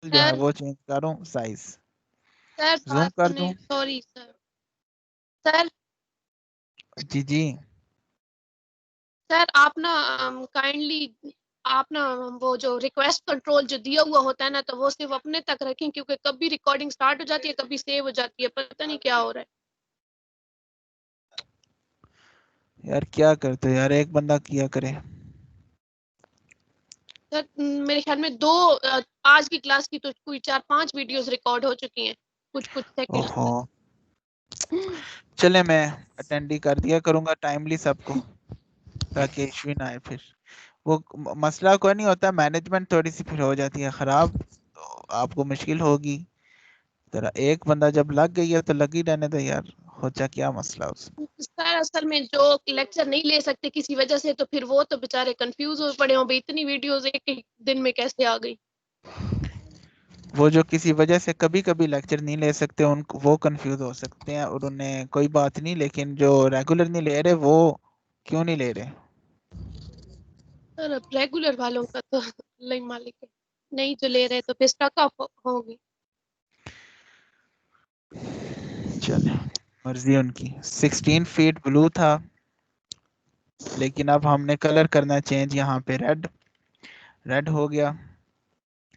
جو ہے سر وہ چینج کروں سائز سر زوم کر دوں. سوری سر سر جی جی سر آپ نا کائنڈلی آپ نا وہ جو ریکویسٹ کنٹرول جو دیا ہوا ہوتا ہے نا تو وہ صرف اپنے تک رکھیں کیونکہ کبھی ریکارڈنگ سٹارٹ ہو جاتی ہے کبھی سیو ہو جاتی ہے پتہ نہیں کیا ہو رہا ہے. یار کیا کرتے یار ایک بندہ کیا کرے. سر میرے خیال میں دو آج کی کلاس کی تو کوئی 4-5 ویڈیوز ریکارڈ ہو چکی ہیں کچھ سیکنڈ اوہو تک. چلے میں اٹینڈ ہی کر دیا کروں گا ٹائملی سب کو تاکہ ایشو نہ آئے. پھر وہ مسئلہ کوئی نہیں ہوتا, مینجمنٹ تھوڑی سی پھر ہو جاتی ہے خراب تو آپ کو مشکل ہوگی. ذرا ایک بندہ جب لگ گئی ہے تو لگ ہی رہنے دو یار, ہوتا کیا مسئلہ اس میں. سر اصل میں جو لیکچر نہیں لے سکتے کسی وجہ سے تو پھر وہ تو بےچارے کنفیوز ہو پڑے ہوں بھائی اتنی ویڈیوز ایک ہی دن میں کیسے آ گئی. وہ جو کسی وجہ سے کبھی کبھی لیکچر نہیں لے سکتے ان کو وہ کنفیوز ہو سکتے ہیں, اور انہیں کوئی بات نہیں, لیکن جو ریگولر نہیں لے رہے وہ کیوں نہیں لے رہے. سر اب ریگولر والوں کا تو اللہ ہی مالک ہے, نہیں جو لے رہے تو پھر اسٹک آف ہوگی. چلے مرضی ان کی. 16 فیٹ بلو تھا لیکن اب ہم نے کلر کرنا چینج, یہاں پہ ریڈ ہو گیا.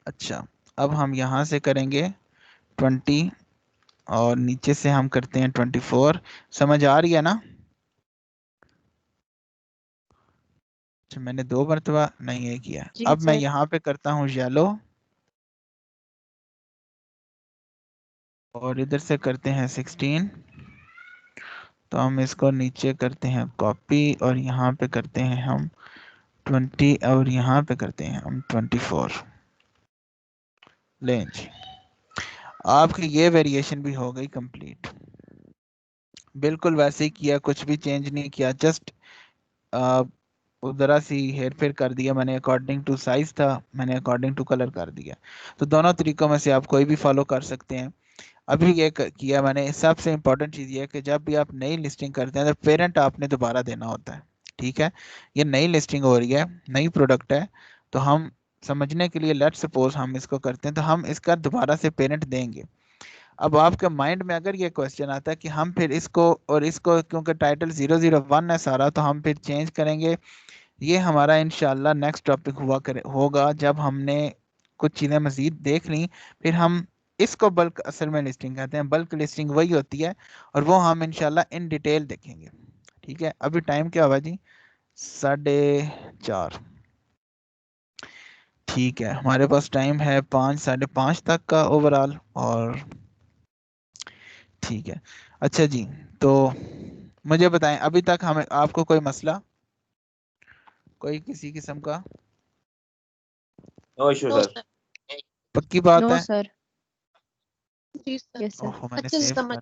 اچھا اب ہم یہاں سے کریں گے 20 اور نیچے سے ہم کرتے ہیں 24. سمجھ آ رہی ہے نا؟ اچھا میں نے 2 مرتبہ نہیں یہ کیا. جی اب میں سر. یہاں پہ کرتا ہوں یلو اور ادھر سے کرتے ہیں 16, تو ہم اس کو نیچے کرتے ہیں کاپی اور یہاں پہ کرتے ہیں ہم 20 اور یہاں پہ کرتے ہیں ہم 24. لیں جی آپ کی یہ ویریشن بھی ہو گئی کمپلیٹ. بالکل ویسے ہی کیا, کچھ بھی چینج نہیں کیا, جسٹ ذرا سی ہیر پھیر کر دیا میں نے. اکارڈنگ ٹو سائز تھا میں نے اکارڈنگ ٹو کلر کر دیا. تو دونوں طریقوں میں سے آپ کوئی بھی فالو کر سکتے ہیں. ابھی یہ کیا میں نے. سب سے امپورٹنٹ چیز یہ ہے کہ جب بھی آپ نئی لسٹنگ کرتے ہیں تو پیرنٹ آپ نے دوبارہ دینا ہوتا ہے. ٹھیک ہے, یہ نئی لسٹنگ ہو رہی ہے, نئی پروڈکٹ ہے, تو ہم سمجھنے کے لیے لیٹ سپوز ہم اس کو کرتے ہیں تو ہم اس کا دوبارہ سے پیرنٹ دیں گے. اب آپ کے مائنڈ میں اگر یہ کوسچن آتا ہے کہ ہم پھر اس کو اور اس کو, کیونکہ ٹائٹل 001 ہے سارا, تو ہم پھر چینج کریں گے. یہ ہمارا انشاءاللہ نیکسٹ ٹاپک ہوگا جب ہم نے کچھ چیزیں مزید دیکھ لیں. پھر ہم اس کو بلک اصل میں لسٹنگ کہتے ہیں. بلک لسٹنگ وہی ہوتی ہے اور وہ ہم انشاءاللہ ان ڈیٹیل دیکھیں گے. ٹھیک ہے, ابھی ٹائم کیا ہوا جی؟ 4:30. ٹھیک ہے, ہمارے پاس ٹائم ہے 5 5:30 تک کا اوور آل. اور ٹھیک ہے, اچھا جی, تو مجھے بتائیں ابھی تک ہمیں آپ کو کوئی مسئلہ, کوئی کسی قسم کا نو ایشو نو سر. سر. پکی بات نو ہے؟ سر. جی سر یس سر. اوہ میں نے اچھے سے سیو سمجھ.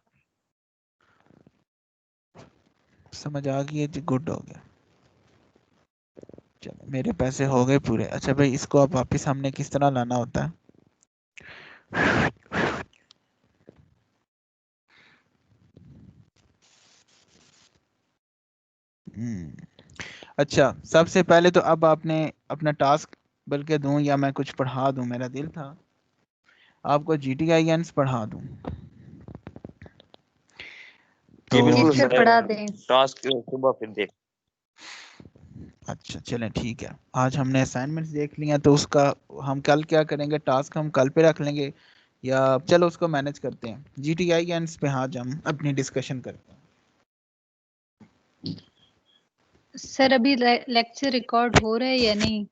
کر, سمجھ آ گئی ہے جی, گڈ ہو گیا. چلے میرے پیسے ہو گئے پورے. اچھا بھائی اس کو اب واپس ہم نے کس طرح لانا ہوتا ہے؟ اچھا سب سے پہلے تو اب آپ نے اپنا ٹاسک بلکہ دوں یا میں کچھ پڑھا دوں, میرا دل تھا آپ کو GTINs پڑھا دوں. جی تو جی بالکل سر سر, پڑھا دیں. ٹاسک صبح پھر دیکھ. اچھا چلیں ٹھیک ہے, آج ہم نے اسائنمنٹس دیکھ لیا تو اس کا ہم کل کیا کریں گے, ٹاسک ہم کل پہ رکھ لیں گے یا چلو اس کو مینج کرتے ہیں. GTINs پہ آج ہم اپنی ڈسکشن کرتے ہیں. سر ابھی لیکچر ریکارڈ ہو رہا ہے یا نہیں؟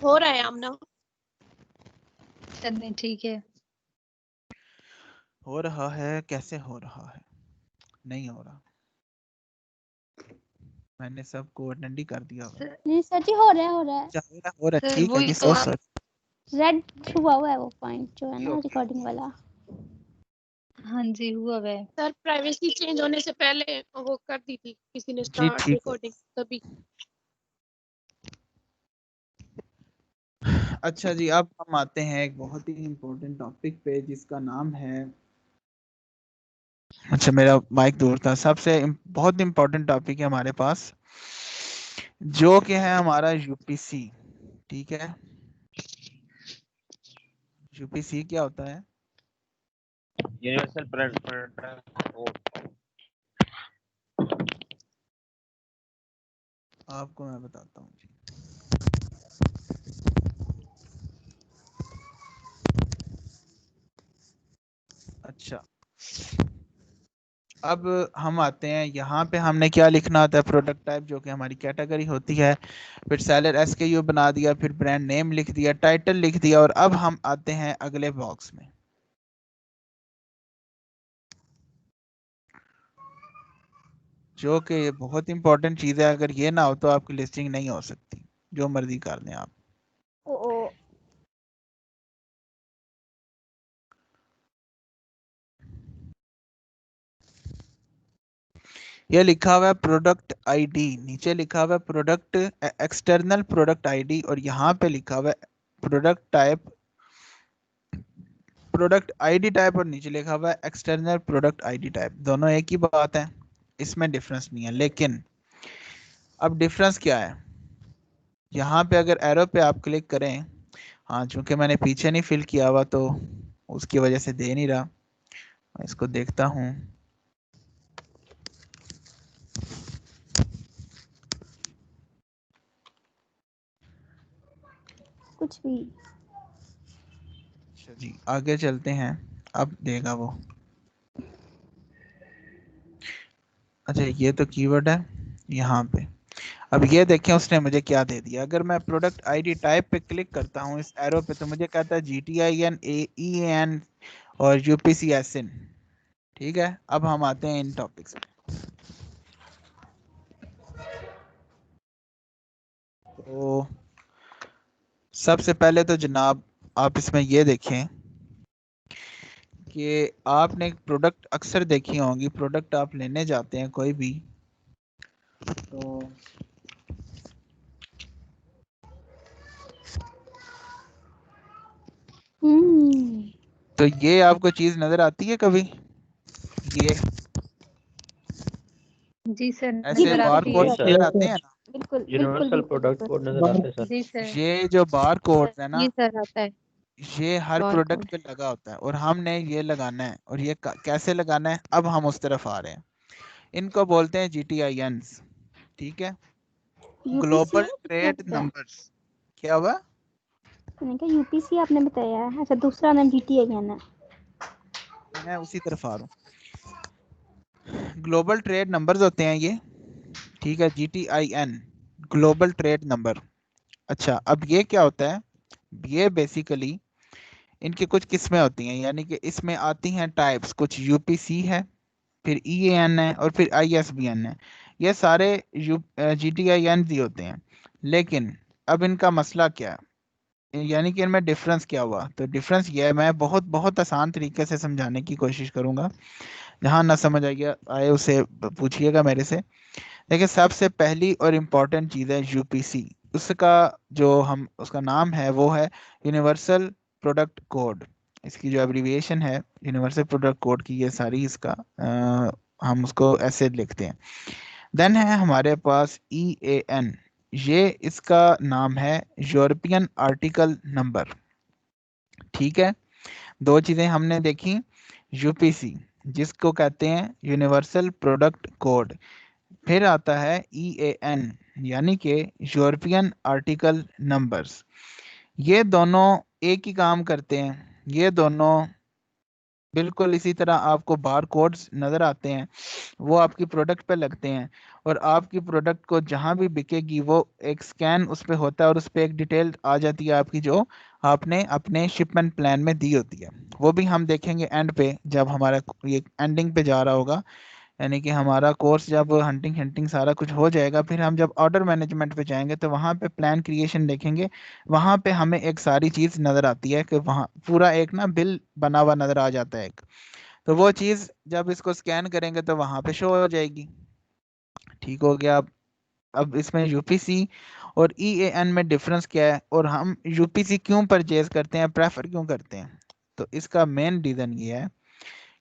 ہو رہا ہے آمنہ. چلیں ٹھیک ہے. ہو رہا ہے, کیسے ہو رہا ہے؟ نہیں ہو رہا, میں نے سب کو اٹینڈ ہی کر دیا ہوا. نہیں سر جی ہو رہا ہے ہو رہا ہے, سر ٹھیک ہے وہی جی, تو سو آپ. سوری. ریڈ ہوا ہوا ہے وہ پوائنٹ جو ہے نا اوکے ریکارڈنگ والا. ہاں جی ہوا ہے. سر پرائیویسی چینج ہونے سے پہلے وہ کر دی تھی کسی نے جی اسٹارٹ ٹھیک ہے. ریکارڈنگ تبھی. اچھا جی, اب ہم آتے ہیں ایک بہت ہی امپورٹنٹ ٹاپک پہ جس کا نام ہے, اچھا میرا مائک دور تھا. سب سے بہت امپورٹنٹ ٹاپک ہے ہمارے پاس جو کہ ہے ہمارا UPC. ٹھیک ہے, UPC کیا ہوتا ہے؟ Universal product code. آپ کو میں بتاتا ہوں جی. اچھا اب ہم آتے ہیں یہاں پہ، ہم نے کیا لکھنا ہوتا ہے؟ پروڈکٹ ٹائپ جو کہ ہماری کیٹیگری ہوتی ہے، پھر سیلر SKU بنا دیا، پھر برانڈ نیم لکھ دیا، ٹائٹل لکھ دیا، اور اب ہم آتے ہیں اگلے باکس میں. جو کہ یہ بہت امپورٹنٹ چیز ہے، اگر یہ نہ ہو تو آپ کی لسٹنگ نہیں ہو سکتی، جو مرضی کر دیں آپ. یہ لکھا ہوا ہے پروڈکٹ آئی ڈی، نیچے لکھا ہوا ہے product external product I D, اور یہاں پہ لکھا ہوا ہے product type, product I D type, اور نیچے لکھا ہوا ہے external product I D type. دونوں ایک ہی بات ہے، اس میں ڈفرنس نہیں ہے. لیکن اب ڈفرنس کیا ہے؟ یہاں پہ اگر ایرو پہ آپ کلک کریں، ہاں چونکہ میں نے پیچھے نہیں فل کیا ہوا تو اس کی وجہ سے دے نہیں رہا. میں اس کو دیکھتا ہوں. کچھ بھی اچھا جی آگے چلتے ہیں، اب دے گا وہ. اچھا یہ تو کی ورڈ ہے یہاں پہ. اب یہ دیکھیں اس نے مجھے کیا دے دیا. اگر میں پروڈکٹ آئی ڈی ٹائپ پہ کلک کرتا ہوں اس ایرو پہ تو مجھے کہتا ہے GTIN EAN اور UPCSN. ٹھیک ہے، اب ہم آتے ہیں ان ٹاپکس پہ. تو سب سے پہلے تو جناب آپ اس میں یہ دیکھیں کہ آپ نے ایک پروڈکٹ اکثر دیکھی ہوں گی، پروڈکٹ آپ لینے جاتے ہیں کوئی بھی تو یہ آپ کو چیز نظر آتی ہے کبھی؟ یہ جی سر ایسے نظر بار آتی کوڈ ہے. نظر آتے ہیں نا؟ بالکل یونیورسل پروڈکٹ کوڈ نظر آتا ہے سر. جی سر یہ جو بار کوڈ ہے نا، جی سر آتا ہے یہ ہر بار پروڈکٹ کوڈ. پہ لگا ہوتا ہے، اور ہم نے یہ لگانا ہے. اور یہ کیسے لگانا ہے اب ہم اس طرف آ رہے ہیں. ان کو بولتے ہیں GTINs. ٹھیک ہے، UPC گلوبل کیا ٹریڈ ہوتا ہے؟ نمبرز. کیا ہوا؟ میں نے کہا UPC آپ نے بتایا ہے، اچھا دوسرا نام GTIN ہے. میں اسی طرف آ رہا ہوں. گلوبل ٹریڈ نمبرز ہوتے ہیں یہ. ٹھیک ہے، GTIN گلوبل ٹریڈ نمبر. اچھا اب یہ کیا ہوتا ہے؟ یہ بیسیکلی ان کی کچھ قسمیں ہوتی ہیں، یعنی کہ اس میں آتی ہیں ٹائپس. کچھ UPC ہے، پھر EAN ہے، اور پھر ISBN ہے. یہ سارے GTIN ہی ہوتے ہیں. لیکن اب ان کا مسئلہ کیا ہے، یعنی کہ ان میں ڈفرنس کیا ہوا؟ تو ڈفرنس یہ ہے، میں بہت آسان طریقے سے سمجھانے کی کوشش کروں گا. جہاں نہ سمجھ آئے اسے پوچھیے گا میرے سے. دیکھیں سب سے پہلی اور امپورٹنٹ چیز ہے UPC. اس کا نام ہے وہ ہے یونیورسل پروڈکٹ کوڈ. اس کی جو ایبریویشن ہے یونیورسل پروڈکٹ کوڈ کی، یہ ساری اس کا ہم اس کو ایسے لکھتے ہیں. دین ہے ہمارے پاس EAN. یہ اس کا نام ہے یورپین آرٹیکل نمبر. ٹھیک ہے، دو چیزیں ہم نے دیکھی. UPC جس کو کہتے ہیں یونیورسل پروڈکٹ کوڈ، پھر آتا ہے EAN یعنی کہ یورپین آرٹیکل نمبرز. یہ دونوں ایک ہی کام کرتے ہیں. یہ دونوں بالکل اسی طرح آپ کو بار کوڈز نظر آتے ہیں، وہ آپ کی پروڈکٹ پہ لگتے ہیں، اور آپ کی پروڈکٹ کو جہاں بھی بکے گی وہ ایک سکین اس پہ ہوتا ہے، اور اس پہ ایک ڈیٹیل آ جاتی ہے آپ کی، جو آپ نے اپنے شپمنٹ پلان میں دی ہوتی ہے. وہ بھی ہم دیکھیں گے اینڈ پہ، جب ہمارا یہ اینڈنگ پہ جا رہا ہوگا، یعنی کہ ہمارا کورس جب ہنٹنگ سارا کچھ ہو جائے گا، پھر ہم جب آرڈر مینجمنٹ پہ جائیں گے تو وہاں پہ پلان کریشن دیکھیں گے. وہاں پہ ہمیں ایک ساری چیز نظر آتی ہے کہ وہاں پورا ایک نا بل بنا ہوا نظر آ جاتا ہے ایک. تو وہ چیز جب اس کو سکین کریں گے تو وہاں پہ شو ہو جائے گی. ٹھیک ہو گیا. اب اس میں UPC اور EAN میں ڈفرنس کیا ہے، اور ہم UPC کیوں پرچیز کرتے ہیں، پریفر کیوں کرتے ہیں؟ تو اس کا مین ریزن یہ ہے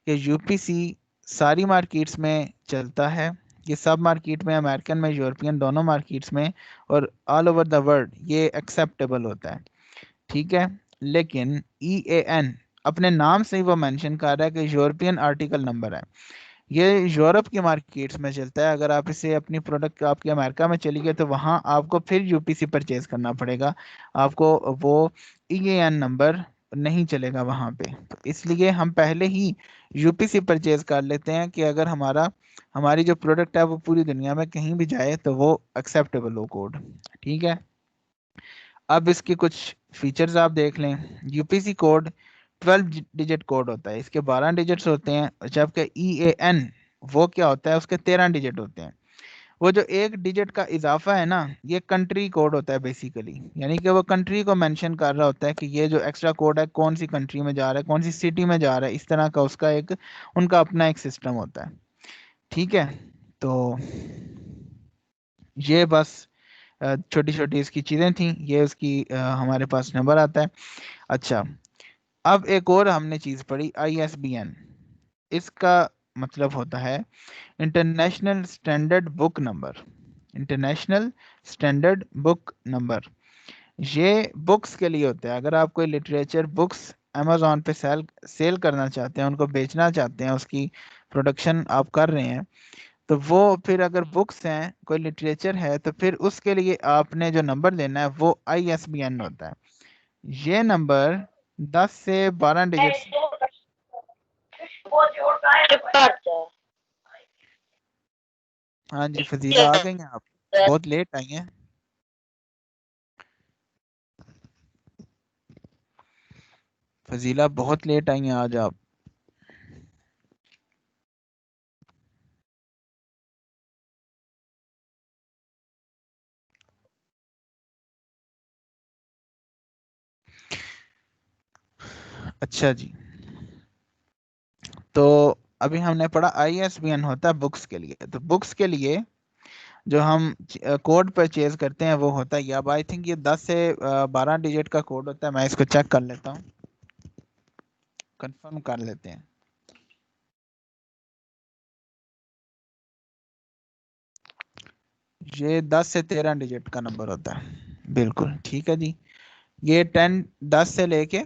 کہ UPC ساری مارکیٹس میں چلتا ہے. یہ سب مارکیٹ میں، امریکن میں، یورپین، دونوں مارکیٹس میں، اور آل اوور دا ورلڈ یہ ایکسیپٹیبل ہوتا ہے. ٹھیک ہے، لیکن EAN اپنے نام سے ہی وہ مینشن کر رہا ہے کہ یورپین آرٹیکل نمبر ہے. یہ یورپ کی مارکیٹس میں چلتا ہے. اگر آپ اسے اپنی پروڈکٹ آپ کے امریکہ میں چلی گئے تو وہاں آپ کو پھر UPC پرچیز کرنا پڑے گا, آپ کو وہ EAN نمبر نہیں چلے گا وہاں پہ. تو اس لیے ہم پہلے ہی UPC پرچیز کر لیتے ہیں کہ اگر ہماری جو پروڈکٹ ہے وہ پوری دنیا میں کہیں بھی جائے تو وہ ایکسیپٹیبل ہو کوڈ. ٹھیک ہے, اب اس کے کچھ فیچرز آپ دیکھ لیں. UPC کوڈ 12 ڈیجٹ کوڈ ہوتا ہے, اس کے 12 ڈیجٹس ہوتے ہیں, جبکہ EAN وہ کیا ہوتا ہے, اس کے 13 ڈیجٹ ہوتے ہیں. وہ جو ایک ڈیجٹ کا اضافہ ہے نا, یہ کنٹری کوڈ ہوتا ہے بیسیکلی, یعنی کہ وہ کنٹری کو مینشن کر رہا ہوتا ہے کہ یہ جو ایکسٹرا کوڈ ہے کون سی کنٹری میں جا رہا ہے, کون سی سٹی میں جا رہا ہے. اس طرح کا اس کا ان کا اپنا ایک سسٹم ہوتا ہے. ٹھیک ہے, تو یہ بس چھوٹی چھوٹی اس کی چیزیں تھیں. یہ اس کی ہمارے پاس نمبر آتا ہے. اچھا, اب ایک اور ہم نے چیز پڑھی ISBN. اس کا مطلب ہوتا ہے international standard book number. International standard book number یہ بکس کے لیے ہوتا ہے. اگر آپ کوئی لٹریچر بکس امیزون پہ سیل کرنا چاہتے ہیں, ان کو بیچنا چاہتے ہیں, اس کی پروڈکشن آپ کر رہے ہیں, تو وہ پھر اگر بکس ہیں, کوئی لٹریچر ہے, تو پھر اس کے لیے آپ نے جو نمبر دینا ہے وہ ISBN ہوتا ہے. یہ نمبر 10 سے 12 ڈیجٹ. ہاں جی, فضیلہ آ گئی ہیں آپ, بہت لیٹ آئی ہیں. فضیلہ بہت لیٹ آئی ہیں آج آپ. اچھا جی, تو ابھی ہم نے پڑھا ISBN ہوتا ہے بکس کے لیے. تو بکس کے لیے جو ہم کوڈ پرچیز کرتے ہیں وہ ہوتا ہے, یا آئی تھنک یہ 10 سے 12 ڈیجٹ کا کوڈ ہوتا ہے. میں اس کو چیک کر لیتا ہوں, کنفرم کر لیتے ہیں. یہ 10 سے 13 ڈیجٹ کا نمبر ہوتا ہے. بالکل ٹھیک ہے جی. یہ 10 سے لے کے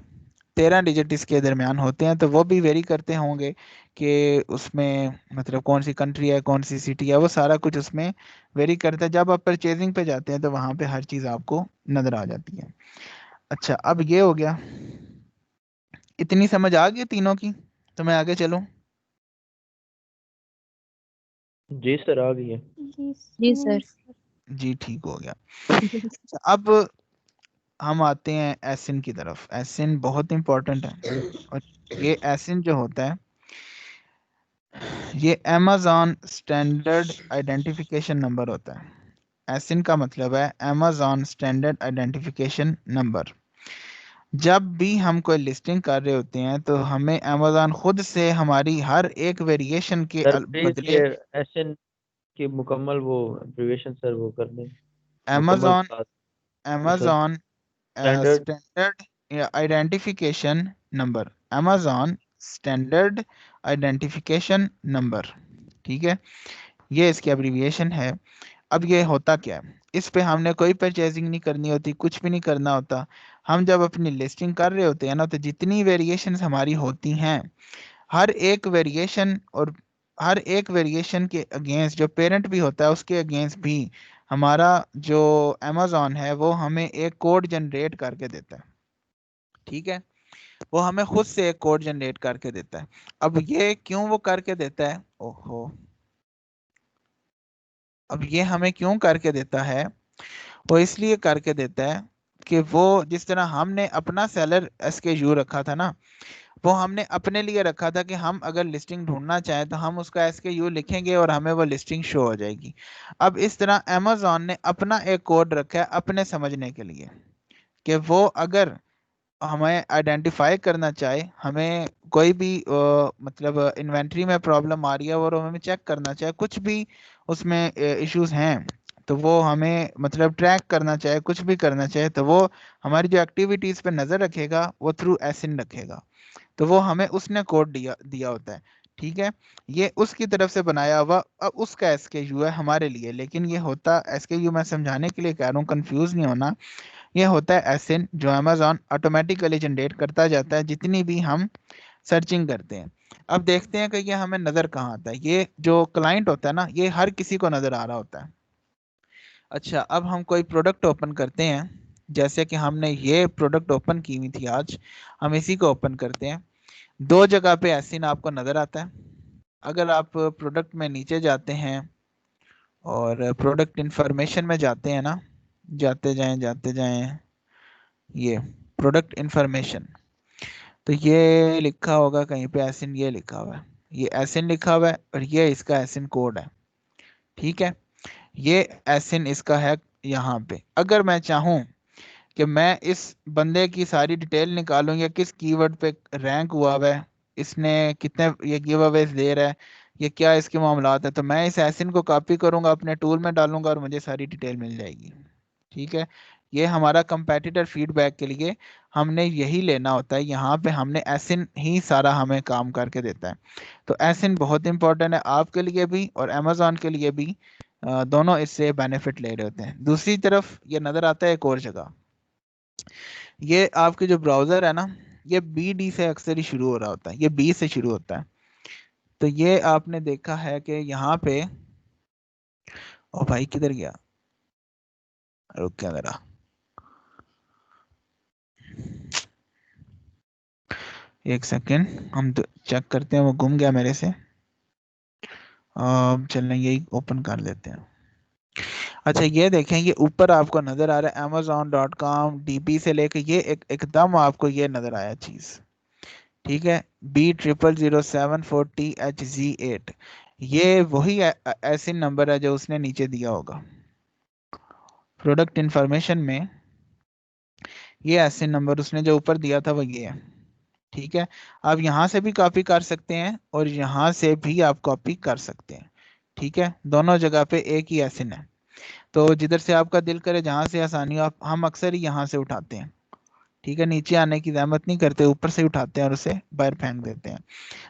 13 ڈیجٹ اس کے درمیان ہوتے ہیں. تو وہ بھی ویری کرتے ہوں گے کہ اس میں مطلب کون سی کنٹری ہے, کون سی سٹی ہے, وہ سارا کچھ اس میں ویری کرتا ہے. جب آپ پرچیزنگ پہ جاتے ہیں تو وہاں پہ ہر چیز آپ کو نظر آ جاتی ہے. اچھا, اب یہ ہو گیا. اتنی سمجھ آ گئی تینوں کی, تو میں آگے چلوں. جی سر آ گئی ہے. جی سر. جی ٹھیک ہو گیا. اب ہم آتے ہیں ایسن کی طرف. ایسن بہت امپورٹنٹ ہے, اور یہ ایسن جو ہوتا ہے یہ Amazon اسٹینڈرڈ آئیڈینٹیفیکیشن نمبر ہوتا ہے. ایسن کا مطلب ہے Amazon اسٹینڈرڈ آئیڈینٹیفیکیشن نمبر. جب بھی ہم کوئی لسٹنگ کر رہے ہوتے ہیں تو ہمیں Amazon خود سے ہماری ہر ایک ویریشن کے سر پلیز بدلے یہ ایسن کی مکمل وہ ایبریویشن سر وہ کر دیں. مکمل Amazon بات. Amazon standard standard identification number. Amazon standard identification number. ٹھیک ہے, یہ اس کی ایبریویشن ہے. اب یہ ہوتا کیا ہے, اس پہ ہم نے کوئی پرچیزنگ نہیں کرنی ہوتی, کچھ بھی نہیں کرنا ہوتا. ہم جب اپنی لسٹنگ کر رہے ہوتے ہیں نا, تو جتنی ویریشنز ہماری ہوتی ہیں, ہر ایک ویریشن اور ہر ایک ویریشن کے اگینسٹ جو پیرنٹ بھی ہوتا ہے اس کے اگینسٹ بھی ہمارا جو Amazon ہے وہ ہمیں ایک کوڈ جنریٹ کر کے دیتا ہے. ٹھیک ہے, وہ ہمیں خود سے ایک کوڈ جنریٹ کر کے دیتا ہے. اب یہ کیوں وہ کر کے دیتا ہے, اوہو, اب یہ ہمیں کیوں کر کے دیتا ہے, وہ اس لیے کر کے دیتا ہے کہ وہ جس طرح ہم نے اپنا سیلر SKU رکھا تھا نا, وہ ہم نے اپنے لیے رکھا تھا کہ ہم اگر لسٹنگ ڈھونڈنا چاہیں تو ہم اس کا SKU لکھیں گے اور ہمیں وہ لسٹنگ شو ہو جائے گی. اب اس طرح Amazon نے اپنا ایک کوڈ رکھا ہے اپنے سمجھنے کے لیے, کہ وہ اگر ہمیں آئیڈینٹیفائی کرنا چاہے, ہمیں کوئی بھی مطلب انوینٹری میں پرابلم آ رہی ہے اور ہمیں چیک کرنا چاہے, کچھ بھی اس میں ایشوز ہیں, تو وہ ہمیں مطلب ٹریک کرنا چاہے, کچھ بھی کرنا چاہے, تو وہ ہماری جو ایکٹیویٹیز پہ نظر رکھے گا وہ تھرو ایسن رکھے گا. تو وہ ہمیں اس نے کوڈ دیا ہوتا ہے. ٹھیک ہے, یہ اس کی طرف سے بنایا ہوا اس کا SKU ہے ہمارے لیے. لیکن یہ ہوتا SKU, میں سمجھانے کے لیے کہہ رہا ہوں, کنفیوز نہیں ہونا, یہ ہوتا ہے ایسن جو امیزون آٹومیٹیکلی جنریٹ کرتا جاتا ہے جتنی بھی ہم سرچنگ کرتے ہیں. اب دیکھتے ہیں کہ یہ ہمیں نظر کہاں آتا ہے. یہ جو کلائنٹ ہوتا ہے نا یہ ہر کسی کو نظر آ رہا ہوتا ہے. اچھا اب ہم کوئی پروڈکٹ اوپن کرتے ہیں, جیسے کہ ہم نے یہ پروڈکٹ اوپن کی ہوئی تھی آج, ہم اسی کو اوپن کرتے ہیں. دو جگہ پہ ایسن آپ کو نظر آتا ہے. اگر آپ پروڈکٹ میں نیچے جاتے ہیں اور پروڈکٹ انفارمیشن میں جاتے ہیں نا, جاتے جائیں یہ پروڈکٹ انفارمیشن, تو یہ لکھا ہوگا کہیں پہ ایسن, یہ لکھا ہوا ہے, یہ ایسن لکھا ہوا ہے اور یہ اس کا ایسن کوڈ ہے. ٹھیک ہے, یہ ایسن اس کا ہے یہاں پہ. اگر میں چاہوں کہ میں اس بندے کی ساری ڈیٹیل نکالوں یا کس کی ورڈ پہ رینک ہوا ہوا ہے, اس نے کتنے یہ گیو اویز دے رہا ہے, یہ کیا اس کے معاملات ہیں, تو میں اس ایسن کو کاپی کروں گا, اپنے ٹول میں ڈالوں گا اور مجھے ساری ڈیٹیل مل جائے گی. ٹھیک ہے, یہ ہمارا کمپیٹیٹر فیڈ بیک کے لیے ہم نے یہی لینا ہوتا ہے. یہاں پہ ہم نے ایسن ہی سارا ہمیں کام کر کے دیتا ہے. تو ایسن بہت امپورٹنٹ ہے آپ کے لیے بھی اور امیزون کے لیے بھی, دونوں اس سے بینیفٹ لے رہے ہوتے ہیں. دوسری طرف یہ نظر آتا ہے ایک اور جگہ, یہ آپ کے جو براؤزر ہے نا یہ بی ڈی سے اکثر ہی شروع ہو رہا ہوتا ہے, یہ بی سے شروع ہوتا ہے. تو یہ آپ نے دیکھا ہے کہ یہاں پہ, او بھائی کدھر گیا, رک گیا ذرا, ایک سیکنڈ ہم چیک کرتے ہیں, وہ گم گیا میرے سے. چلیں یہی اوپن کر لیتے ہیں. اچھا یہ دیکھیں, یہ اوپر آپ کو نظر آ رہا ہے amazon.com DB سے لے کے یہ ایک دم آپ کو یہ نظر آیا چیز. ٹھیک ہے, B000740HZ8, یہ وہی ایسن نمبر ہے جو اس نے نیچے دیا ہوگا پروڈکٹ انفارمیشن میں. یہ ایسن نمبر اس نے جو اوپر دیا تھا وہ یہ ہے. ٹھیک ہے, آپ یہاں سے بھی کاپی کر سکتے ہیں اور یہاں سے بھی آپ کاپی کر سکتے ہیں. ٹھیک ہے, دونوں جگہ پہ ایک ہی ایسن ہے. تو جدھر سے آپ کا دل کرے, جہاں سے آسانی ہو, ہم اکثر ہی یہاں سے اٹھاتے ہیں. ٹھیک ہے, نیچے آنے کی زحمت نہیں کرتے, اوپر سے اٹھاتے ہیں اور اسے باہر پھینک دیتے ہیں.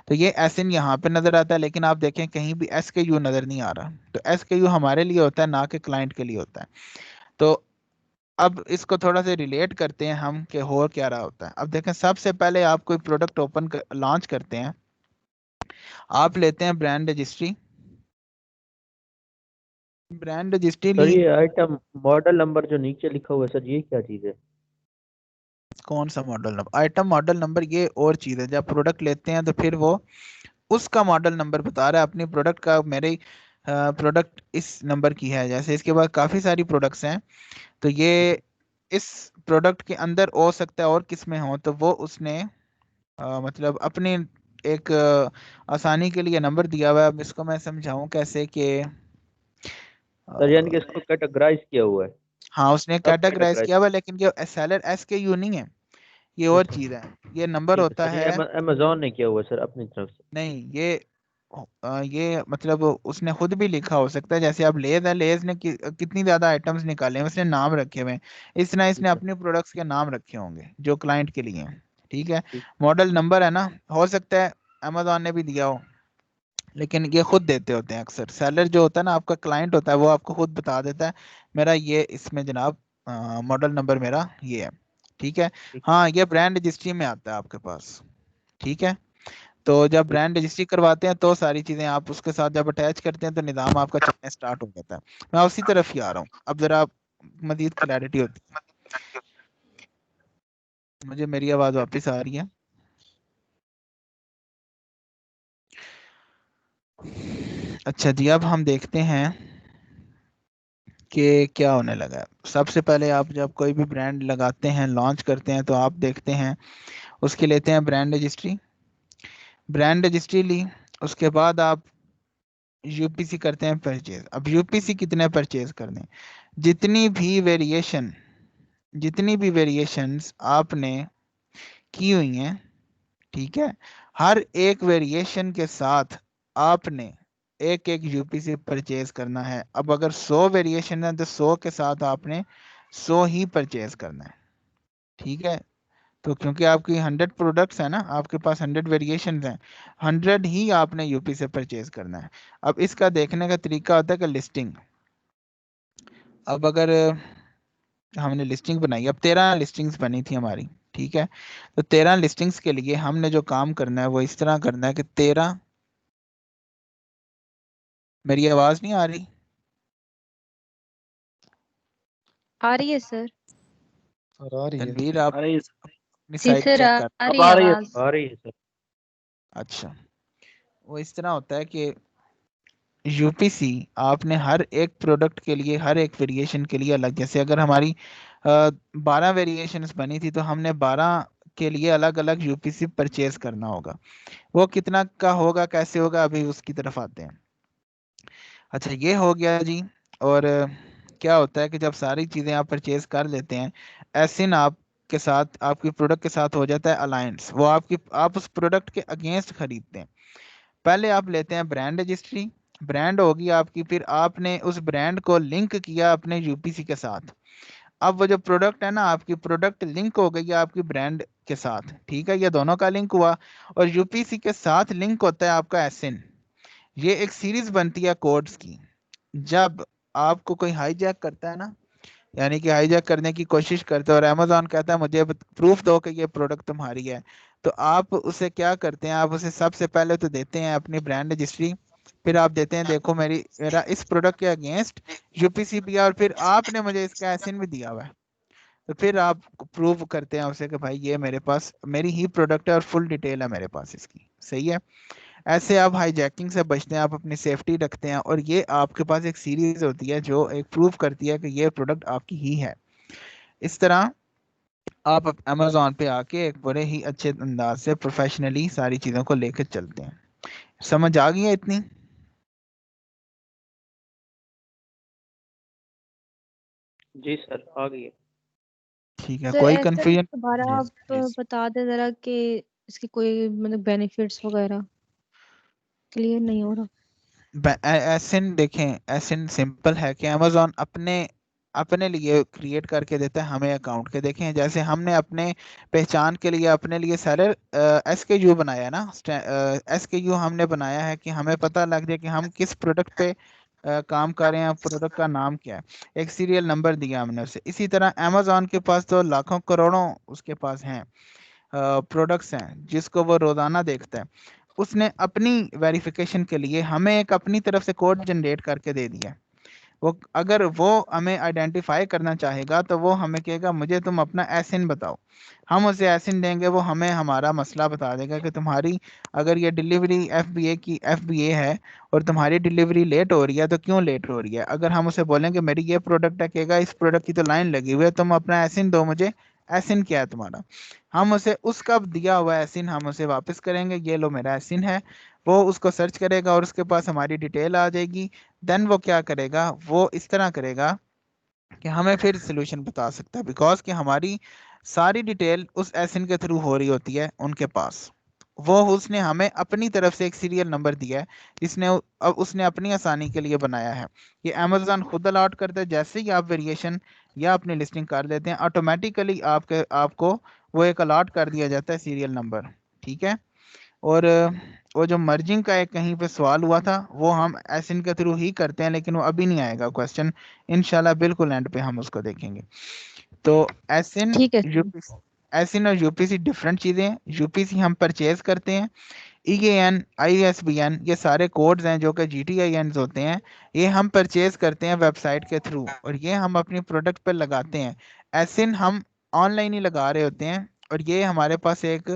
تو یہ ایسن یہاں پہ نظر آتا ہے, لیکن آپ دیکھیں کہیں بھی SKU نظر نہیں آ رہا. تو SKU ہمارے لیے ہوتا ہے, نہ کہ کلائنٹ کے لیے ہوتا ہے. تو اب اس کو تھوڑا سا ریلیٹ کرتے ہیں ہم کہ ہو کیا رہا ہوتا ہے. اب دیکھیں سب سے پہلے آپ کوئی پروڈکٹ لانچ کرتے ہیں, آپ لیتے ہیں برانڈ رجسٹری. برانڈ رجسٹری سر لی, یہ آئٹم ماڈل نمبر جو نیچے لکھا ہوا ہے سر, یہ کیا چیز ہے؟ کون سا model number? Item model number یہ اور چیز ہے. جب پروڈکٹ لیتے ہیں تو پھر وہ اس کا ماڈل نمبر بتا رہا ہے اپنی پروڈکٹ کا. میرے پروڈکٹ اس نمبر کی ہے, جیسے اس کے بعد کافی ساری پروڈکٹس ہیں, تو یہ اس پروڈکٹ کے اندر ہو سکتا ہے اور کس میں ہو, تو وہ اس نے مطلب اپنی ایک آسانی کے لیے نمبر دیا ہوا ہے. اب اس کو میں سمجھاؤں کیسے کہ سر یعنی کہ اس کو کیٹاگرائز کیا ہوا ہے, ہاں اس نے سب کیٹاگرائز کیٹاگرائز. کیا ہوا, لیکن یہ سیلر SKU نہیں ہے, یہ اور چیز ہے. یہ نمبر ٹھیک ہے ہوتا سر, ہے, یہ امیزون نے کیا ہوا ہے سر اپنی طرف سے. نہیں یہ مطلب اس نے خود بھی لکھا ہو سکتا ہے. جیسے اب لیز ہے, لیز نے کتنی زیادہ آئٹمس نکالے ہیں, اس نے نام رکھے ہوئے ہیں. اس طرح اس نے اپنے پروڈکٹس کے نام رکھے ہوں گے جو کلائنٹ کے لیے ہیں. ٹھیک ہے, ماڈل نمبر ہے نا, ہو سکتا ہے امیزون نے بھی دیا ہو, لیکن یہ خود دیتے ہوتے ہیں اکثر. سیلر جو ہوتا ہے نا, آپ کا کلائنٹ ہوتا ہے, وہ آپ کو خود بتا دیتا ہے میرا یہ اس میں جناب ماڈل نمبر میرا یہ ہے. ٹھیک ہے, ہاں یہ برانڈ رجسٹری میں آتا ہے آپ کے پاس. ٹھیک ہے, تو جب برانڈ رجسٹری کرواتے ہیں تو ساری چیزیں آپ اس کے ساتھ جب اٹیچ کرتے ہیں تو نظام آپ کا چلنا سٹارٹ ہو جاتا ہے. میں اسی طرف ہی آ رہا ہوں, اب ذرا مزید کلیئرٹی ہوتی ہے. مجھے میری آواز واپس آ رہی ہے؟ اچھا جی, اب ہم دیکھتے ہیں کہ کیا ہونے لگا ہے. سب سے پہلے آپ جب کوئی بھی برانڈ لگاتے ہیں, لانچ کرتے ہیں, تو آپ دیکھتے ہیں اس کے لیتے ہیں برانڈ رجسٹری. برانڈ رجسٹری لی, اس کے بعد آپ UPC کرتے ہیں پرچیز. اب UPC کتنے پرچیز کر دیں, جتنی بھی ویریشنز آپ نے کی ہوئی ہیں, ٹھیک ہے, ہر ایک ویریشن کے ساتھ آپ نے ایک UPC پرچیز کرنا ہے. اب اگر 100 ویریشن ہے تو 100 کے ساتھ آپ نے 100 ہی پرچیز کرنا ہے. ٹھیک ہے, تو کیونکہ آپ کی 100 پروڈکٹس ہیں نا, آپ کے پاس 100 ویریشنز ہیں, 100 ہی آپ نے UPC سے پرچیز کرنا ہے. اب اس کا دیکھنے کا طریقہ ہوتا ہے کہ لسٹنگ. اب اگر ہم نے لسٹنگ بنائی. اب 13 لسٹنگز بنی تھی ہماری, ٹھیک ہے. تو 13 لسٹنگز کے لیے ہم نے جو کام کرنا ہے وہ اس طرح کرنا ہے کہ 13, میری آواز نہیں آ رہی؟ آ رہی ہے سر. تنویر آپ آ رہی ہے اپنی جی سائٹ سر چیک آ کر. آ رہی ہے آواز. آ رہی ہے سر. اچھا, وہ اس طرح ہوتا ہے کہ یو پی سی آپ نے ہر ایک پروڈکٹ کے لیے, ہر ایک ویریشن کے لیے الگ, جیسے اگر ہماری 12 ویریشنز بنی تھی تو ہم نے 12 کے لیے الگ الگ یو پی سی پرچیز کرنا ہوگا. وہ کتنا کا ہوگا, کیسے ہوگا, ابھی اس کی طرف آتے ہیں. اچھا یہ ہو گیا جی. اور کیا ہوتا ہے کہ جب ساری چیزیں آپ پرچیز کر لیتے ہیں, ایسن آپ کے ساتھ, آپ کی پروڈکٹ کے ساتھ ہو جاتا ہے الائنس. وہ آپ اس پروڈکٹ کے اگینسٹ خریدتے ہیں. پہلے آپ لیتے ہیں برانڈ رجسٹری, برانڈ ہوگی آپ کی, پھر آپ نے اس برانڈ کو لنک کیا اپنے یو پی سی کے ساتھ. اب وہ جو پروڈکٹ ہے نا, آپ کی پروڈکٹ لنک ہو گئی ہے آپ کی برانڈ کے ساتھ, ٹھیک ہے, یہ دونوں کا لنک ہوا. اور یو پی سی کے ساتھ لنک ہوتا ہے آپ کا ایسن. یہ ایک سیریز بنتی ہے کوڈز کی. جب آپ کو کوئی ہائی جیک کرتا ہے نا, یعنی کہ ہائی جیک کرنے کی کوشش کرتے ہیں, اور امیزون کہتا ہے مجھے پروف دو کہ یہ پروڈکٹ تمہاری ہے, تو آپ اسے کیا کرتے ہیں, آپ اسے سب سے پہلے تو دیتے ہیں اپنی برانڈ رجسٹری. پھر آپ دیتے ہیں دیکھو میرا اس پروڈکٹ کے اگینسٹ یو پی سی بھی ہے, اور پھر آپ نے مجھے اس کا ایسن بھی دیا ہوا ہے. تو پھر آپ پروو کرتے ہیں اسے کہ بھائی یہ میرے پاس میری ہی پروڈکٹ ہے اور فل ڈیٹیل ہے میرے پاس اس کی. صحیح ہے. ایسے آپ ہائی جیکنگ سے بچتے ہیں, آپ اپنی سیفٹی رکھتے ہیں, اور یہ آپ کے پاس ایک سیریز ہوتی ہے جو ایک پروف کرتی ہے کہ یہ پروڈکٹ آپ کی ہی ہے. اس طرح آپ امیزون پہ آ کے ایک بڑے ہی اچھے انداز سے پروفیشنلی ساری چیزوں کو لے کے چلتے ہیں. سمجھ آ گئی ہے اتنی؟ جی سر آ گئی ہے. ٹھیک ہے, سر کوئی ایسا کنفیوژن؟ دوبارہ آپ بتا دیں ذرا کہ اس کی کوئی مطلب بینیفٹس وغیرہ کلیئر نہیں ہو رہا. ایسن دیکھیں, ایسن سمپل ہے کہ امیزون اپنے لیے کریٹ کر کے دیتا ہے ہمیں اکاؤنٹ کے. دیکھیں جیسے ہم نے اپنے پہچان کے لیے اپنے لیے سیلر ایس کے یو بنایا نا, ایس کے یو ہم نے بنایا ہے کہ ہمیں پتہ لگ جائے کہ ہم کس پروڈکٹ پہ کام کر رہے ہیں, پروڈکٹ کا نام کیا ہے, ایک سیریل نمبر دیا ہم نے اسے. اسی طرح امیزون کے پاس تو لاکھوں کروڑوں اس کے پاس ہیں پروڈکٹس ہیں جس کو وہ روزانہ دیکھتا ہے. اس نے اپنی ویریفیکیشن کے لیے ہمیں ایک اپنی طرف سے کوڈ جنریٹ کر کے دے دیا. وہ اگر وہ ہمیں آئیڈینٹیفائی کرنا چاہے گا تو وہ ہمیں کہے گا مجھے تم اپنا ایسن بتاؤ. ہم اسے ایسن دیں گے, وہ ہمیں ہمارا مسئلہ بتا دے گا کہ تمہاری اگر یہ ڈلیوری ایف بی اے ہے اور تمہاری ڈلیوری لیٹ ہو رہی ہے تو کیوں لیٹ ہو رہی ہے. اگر ہم اسے بولیں کہ میری یہ پروڈکٹ ہے, کہے گا اس پروڈکٹ کی تو لائن لگی ہوئی ہے, تم اپنا ایسن دو مجھے, ایسن کیا ہے تمہارا. ہم اسے اس کا دیا ہوا ایسن ہم اسے واپس کریں گے, یہ لو میرا ایسن ہے. وہ اس کو سرچ کرے گا اور اس کے پاس ہماری ڈیٹیل آ جائے گی. دین وہ کیا کرے گا, وہ اس طرح کرے گا کہ ہمیں پھر سلوشن بتا سکتا ہے, بیکاز کہ ہماری ساری ڈیٹیل اس ایسن کے تھرو ہو رہی ہوتی ہے ان کے پاس. وہ اس نے ہمیں اپنی طرف سے ایک سیریل نمبر دیا ہے, اس نے اپنی آسانی کے لیے بنایا ہے. یہ امیزون خود الاٹ کرتا ہے. جیسے ہی آپ ویریشن یا اپنی لسٹنگ کر دیتے ہیں, آٹومیٹیکلی آپ کو وہ ایک الاٹ کر دیا جاتا ہے سیریل نمبر. ٹھیک ہے. اور وہ جو مرجنگ کا ایک کہیں پہ سوال ہوا تھا وہ ہم ایسن کے تھرو ہی کرتے ہیں, لیکن وہ ابھی نہیں آئے گا کوشچن, انشاءاللہ بالکل اینڈ پہ ہم اس کو دیکھیں گے. تو ایسن ٹھیک ہے. ایسن اور یو پی سی ڈفرینٹ چیزیں ہیں. یو پی سی ہم پرچیز کرتے ہیں, E A N, I S B N, یہ سارے کوڈز ہیں جو کہ جی ٹی آئی اینز ہوتے ہیں, یہ ہم پرچیز کرتے ہیں ویب سائٹ کے تھرو, اور یہ ہم اپنی پروڈکٹ پہ لگاتے ہیں. ایسن ہم آن لائن ہی لگا رہے ہوتے ہیں, اور یہ ہمارے پاس ایک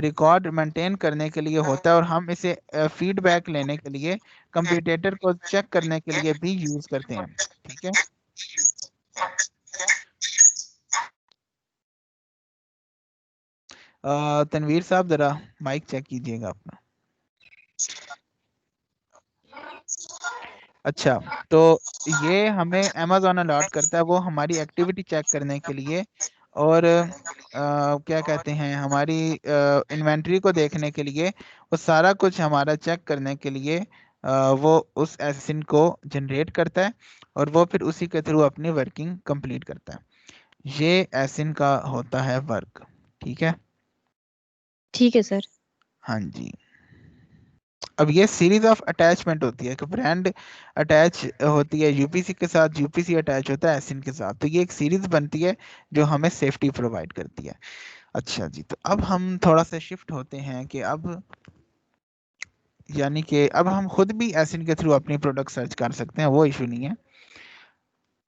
ریکارڈ مینٹین کرنے کے لیے ہوتا ہے, اور ہم اسے فیڈ بیک لینے کے لیے کمپیوٹیٹر کو چیک کرنے کے لیے بھی یوز کرتے ہیں. ٹھیک ہے. تنویر صاحب ذرا مائک چیک کیجئے گا اپنا. اچھا, تو یہ ہمیں امیزون الاٹ کرتا ہے, وہ ہماری ایکٹیویٹی چیک کرنے کے لیے, اور کیا کہتے ہیں ہماری انوینٹری کو دیکھنے کے لیے, وہ سارا کچھ ہمارا چیک کرنے کے لیے وہ اس ایسن کو جنریٹ کرتا ہے, اور وہ پھر اسی کے تھرو اپنی ورکنگ کمپلیٹ کرتا ہے. یہ ایسن کا ہوتا ہے ورک. ٹھیک ہے. ٹھیک ہے سر. ہاں جی. اب یہ سیریز آف اٹیچمنٹ ہوتی ہے کہ برانڈ اٹیچ ہوتی ہے یو پی سی کے ساتھ، یو پی سی اٹیچ ہوتا ہے ایسن کے ساتھ، تو یہ ایک سیریز بنتی ہے جو ہمیں سیفٹی پرووائڈ کرتی ہے. اچھا جی، تو اب ہم تھوڑا سا شفٹ ہوتے ہیں کہ اب یعنی کہ اب ہم خود بھی ایسن کے تھرو اپنی پروڈکٹ سرچ کر سکتے ہیں، وہ ایشو نہیں ہے.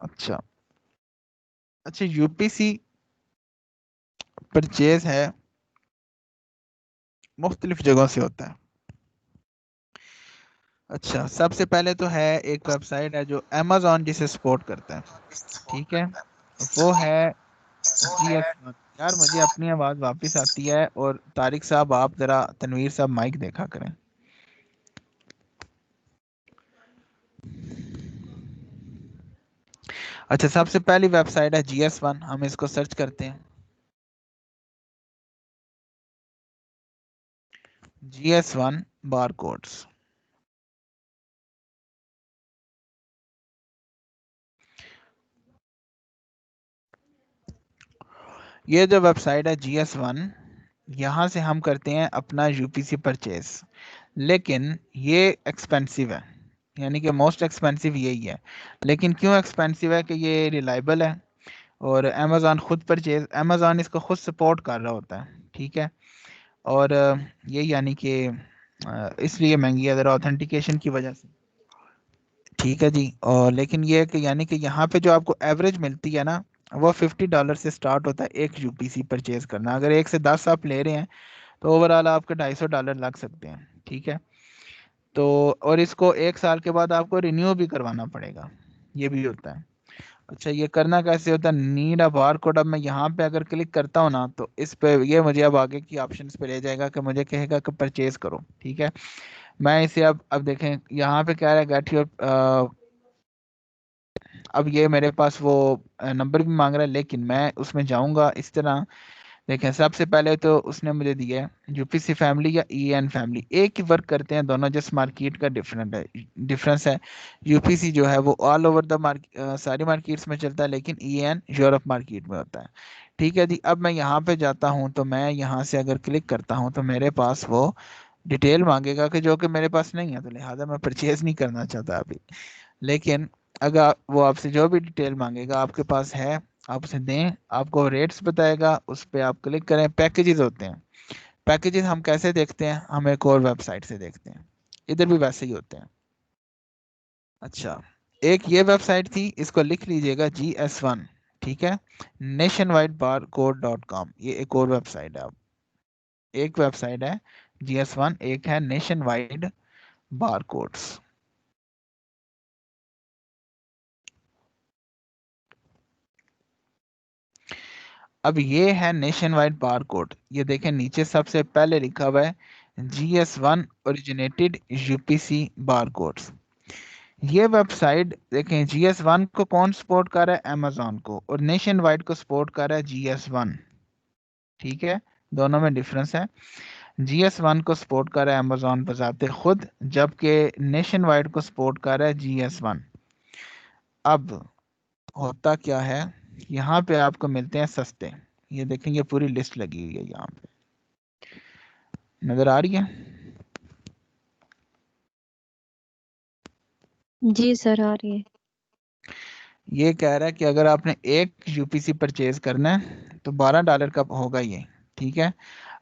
اچھا یو پی سی پرچیز ہے مختلف جگہوں سے ہوتا ہے. اچھا سب سے پہلے تو ہے ایک ویب سائٹ ہے جو Amazon جسے سپورٹ کرتا ہے، ٹھیک ہے، وہ ہے GS1. یار مجھے اپنی آواز واپس آتی ہے، اور طارق صاحب آپ ذرا تنویر صاحب مائک دیکھا کریں. اچھا سب سے پہلی ویب سائٹ ہے GS1، ہم اس کو سرچ کرتے ہیں. GS1 بار کوڈز. یہ جو ویب سائٹ ہے GS1، یہاں سے ہم کرتے ہیں اپنا یو پی سی پرچیز، لیکن یہ ایکسپینسو ہے، یعنی کہ موسٹ ایکسپینسو یہی ہے. لیکن کیوں ایکسپینسو ہے؟ کہ یہ ریلائبل ہے، اور Amazon خود پرچیز، Amazon اس کو خود سپورٹ کر رہا ہوتا ہے، ٹھیک ہے. اور یہ یعنی کہ اس لیے مہنگی ہے ذرا اوتھینٹیکیشن کی وجہ سے، ٹھیک ہے جی. اور لیکن یہ کہ یعنی کہ یہاں پہ جو آپ کو ایوریج ملتی ہے نا، وہ $50 سے سٹارٹ ہوتا ہے ایک یو پی سی پرچیز کرنا. اگر 1 سے 10 آپ لے رہے ہیں تو اوور آل آپ کے $250 لگ سکتے ہیں، ٹھیک ہے. تو اور اس کو 1 سال کے بعد آپ کو رینیو بھی کروانا پڑے گا، یہ بھی ہوتا ہے. اچھا یہ کرنا کیسے ہوتا ہے؟ Need a bar code. اب میں یہاں پہ اگر کلک کرتا ہوں نا، تو اس پہ یہ مجھے اب آگے کی آپشنس پہ لے جائے گا کہ مجھے کہے گا کہ پرچیز کرو، ٹھیک ہے. میں اسے اب دیکھیں یہاں پہ کیا رہا ہے، گیٹ یور. اب یہ میرے پاس وہ نمبر بھی مانگ رہا ہے، لیکن میں اس میں جاؤں گا اس طرح. دیکھیں سب سے پہلے تو اس نے مجھے دیا ہے یو پی سی فیملی یا ای این فیملی، ایک ہی ورک کرتے ہیں دونوں، جس مارکیٹ کا ڈفرینس ہے. یو پی سی جو ہے وہ آل اوور دا ساری مارکیٹس میں چلتا ہے، لیکن ای این یورپ مارکیٹ میں ہوتا ہے، ٹھیک ہے جی. اب میں یہاں پہ جاتا ہوں، تو میں یہاں سے اگر کلک کرتا ہوں تو میرے پاس وہ ڈیٹیل مانگے گا، کہ جو کہ میرے پاس نہیں ہے، تو لہٰذا میں پرچیز نہیں کرنا چاہتا ابھی. لیکن اگر وہ آپ سے جو بھی ڈیٹیل مانگے گا آپ کے پاس ہے، آپ اسے دیں، آپ کو ریٹس بتائے گا، اس پہ آپ کلک کریں. پیکیجز ہوتے ہیں، پیکیجز ہم کیسے دیکھتے ہیں؟ ہم ایک اور ویب سائٹ سے دیکھتے ہیں، ادھر بھی ویسے ہی ہوتے ہیں. اچھا ایک یہ ویب سائٹ تھی، اس کو لکھ لیجئے گا GS1، ٹھیک ہے، nationwidebarcode.com. یہ ایک اور ویب سائٹ ہے. اب ایک ویب سائٹ ہے GS1، ایک ہے نیشن وائڈ بار کوڈس. اب یہ ہے نیشن وائڈ بار کوڈ. یہ دیکھیں نیچے سب سے پہلے لکھا ہوا ہے GS1 اوریجنیٹڈ یو پی سی بار کوڈس. یہ ویب سائٹ دیکھیں GS1 کو کون سپورٹ کر رہا ہے؟ Amazon کو. اور نیشن وائڈ کو سپورٹ کر رہا ہے GS1، ٹھیک ہے، دونوں میں ڈفرنس ہے. GS1 کو سپورٹ کر رہا ہے Amazon بذات خود، جبکہ نیشن وائڈ کو سپورٹ کر رہا ہے GS1. اب ہوتا کیا ہے، یہاں پہ آپ کو ملتے ہیں سستے. یہ دیکھیں یہ پوری لسٹ لگی ہوئی ہے، یہاں پہ نظر آ رہی ہے. جی سر آ رہی ہے. یہ کہہ رہا ہے کہ اگر آپ نے ایک یو پی سی پرچیز کرنا ہے تو $12 کا ہوگا یہ، ٹھیک ہے.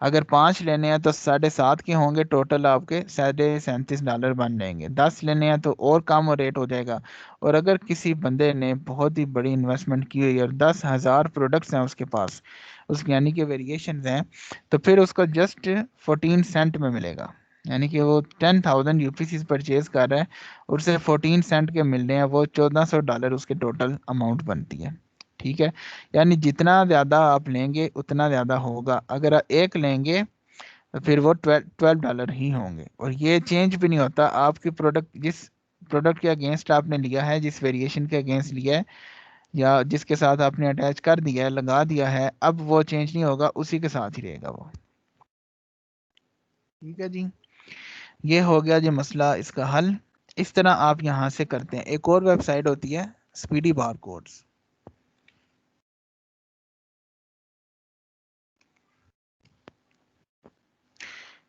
اگر 5 لینے ہیں تو 7.5 کے ہوں گے، ٹوٹل آپ کے $37.5 بن جائیں گے. 10 لینے ہیں تو اور کم ریٹ ہو جائے گا. اور اگر کسی بندے نے بہت ہی بڑی انویسٹمنٹ کی ہوئی اور 10,000 پروڈکٹس ہیں اس کے پاس، اس یعنی کہ ویریشنز ہیں، تو پھر اس کو جسٹ 14 سینٹ میں ملے گا. یعنی کہ وہ 10,000 یو پی سیز پرچیز کر رہا ہے، اور اسے 14 سینٹ کے مل رہے ہیں، وہ $1,400 اس کے ٹوٹل اماؤنٹ بنتی ہے، ٹھیک ہے. یعنی جتنا زیادہ آپ لیں گے اتنا زیادہ ہوگا. اگر ایک لیں گے تو پھر وہ $12 ہی ہوں گے. اور یہ چینج بھی نہیں ہوتا. آپ کی پروڈکٹ جس پروڈکٹ کے اگینسٹ آپ نے لیا ہے، جس ویریشن کے اگینسٹ لیا ہے، یا جس کے ساتھ آپ نے اٹیچ کر دیا ہے، لگا دیا ہے، اب وہ چینج نہیں ہوگا، اسی کے ساتھ ہی رہے گا وہ، ٹھیک ہے جی. یہ ہو گیا جی مسئلہ اس کا حل. اس طرح آپ یہاں سے کرتے ہیں. ایک اور ویب سائٹ ہوتی ہے اسپیڈی بار کوڈز.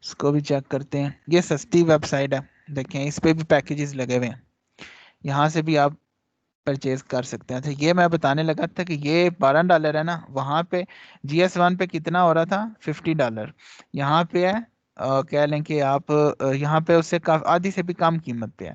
اس کو بھی چیک کرتے ہیں. یہ سستی ویب سائٹ ہے, دیکھیں اس پہ بھی پیکیجز لگے ہوئے ہیں, یہاں سے بھی آپ پرچیز کر سکتے ہیں. یہ میں بتانے لگا تھا کہ یہ $12 ہے نا, وہاں پہ GS1 پہ کتنا ہو رہا تھا, $50. یہاں پہ ہے کہہ لیں کہ آپ یہاں پہ اس سے آدھی سے بھی کم قیمت پہ ہے.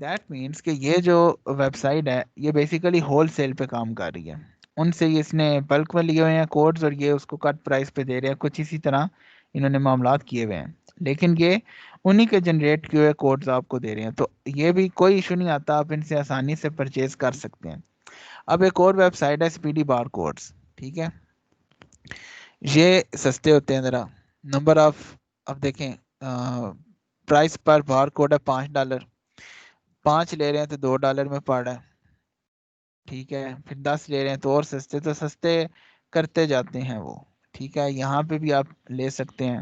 دیٹ مینس کہ یہ جو ویب سائٹ ہے یہ بیسیکلی ہول سیل پہ کام کر رہی ہے. ان سے اس نے بلک میں لیے ہوئے ہیں کوڈز اور یہ اس کو کٹ پرائس پہ دے رہے ہیں, کچھ اسی طرح انہوں نے معاملات کیے ہوئے ہیں, لیکن یہ انہی کے جنریٹ کیے ہوئے کوڈز آپ کو دے رہے ہیں. تو یہ بھی کوئی ایشو نہیں آتا, آپ ان سے آسانی سے پرچیز کر سکتے ہیں. اب ایک اور ویب سائٹ ہے اسپیڈی بار کوڈز, ٹھیک ہے, یہ سستے ہوتے ہیں ذرا. نمبر آف, اب دیکھیں پرائس پر بار کوڈ ہے $5, 5 لے رہے ہیں تو $2 میں پڑ رہا ہے, ٹھیک ہے. پھر 10 لے رہے ہیں تو اور سستے, تو سستے کرتے جاتے ہیں وہ, ٹھیک ہے. یہاں پہ بھی آپ لے سکتے ہیں,